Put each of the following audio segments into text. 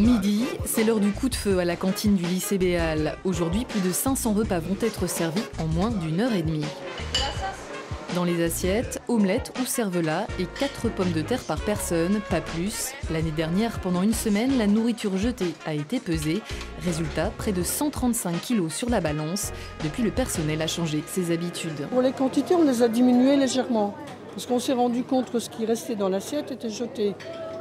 Midi, c'est l'heure du coup de feu à la cantine du lycée Béal. Aujourd'hui, plus de 500 repas vont être servis en moins d'1 h 30. Dans les assiettes, omelettes ou cervelas et 4 pommes de terre par personne, pas plus. L'année dernière, pendant une semaine, la nourriture jetée a été pesée. Résultat, près de 135 kilos sur la balance. Depuis, le personnel a changé ses habitudes. Pour les quantités, on les a diminuées légèrement. Parce qu'on s'est rendu compte que ce qui restait dans l'assiette était jeté.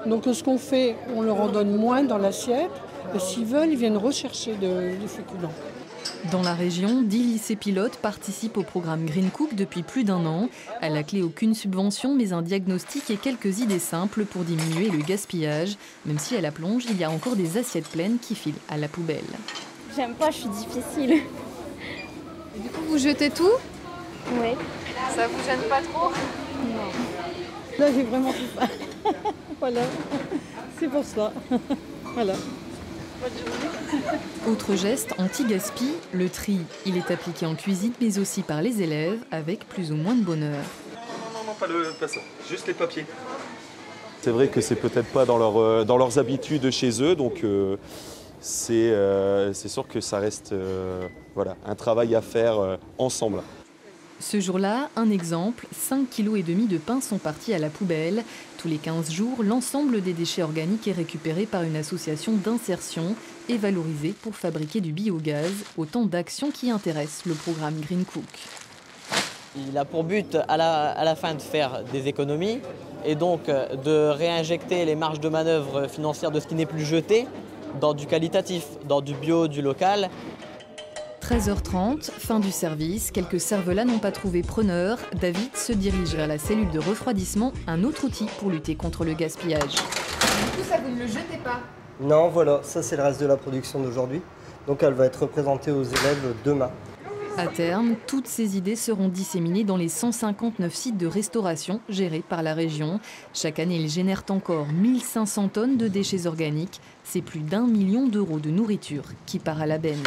Donc ce qu'on fait, on leur en donne moins dans l'assiette. Et s'ils veulent, ils viennent rechercher des féculents. Dans la région, 10 lycées pilotes participent au programme Green Cook depuis plus d'1 an. À la clé, aucune subvention, mais un diagnostic et quelques idées simples pour diminuer le gaspillage. Même si à la plonge, il y a encore des assiettes pleines qui filent à la poubelle. J'aime pas, je suis difficile. Et du coup, vous jetez tout? Oui. Ça vous gêne pas trop? Non. Là, j'ai vraiment tout faim. Voilà, c'est pour ça. Voilà. Autre geste anti-gaspi, le tri. Il est appliqué en cuisine, mais aussi par les élèves, avec plus ou moins de bonheur. Non, pas ça. Juste les papiers. C'est vrai que c'est peut-être pas dans leurs habitudes chez eux, donc c'est sûr que ça reste voilà, un travail à faire ensemble. Ce jour-là, un exemple, 5,5 kg de pain sont partis à la poubelle. Tous les 15 jours, l'ensemble des déchets organiques est récupéré par une association d'insertion et valorisé pour fabriquer du biogaz. Autant d'actions qui intéressent le programme Green Cook. Il a pour but à la fin de faire des économies et donc de réinjecter les marges de manœuvre financières de ce qui n'est plus jeté dans du qualitatif, dans du bio, du local. 13h30, fin du service. Quelques cervelas n'ont pas trouvé preneur. David se dirige vers la cellule de refroidissement, un autre outil pour lutter contre le gaspillage. Du coup, ça, vous ne le jetez pas? Non, voilà, ça c'est le reste de la production d'aujourd'hui. Donc elle va être présentée aux élèves demain. À terme, toutes ces idées seront disséminées dans les 159 sites de restauration gérés par la région. Chaque année, ils génèrent encore 1500 tonnes de déchets organiques. C'est plus d'1 million d'euros de nourriture qui part à la benne.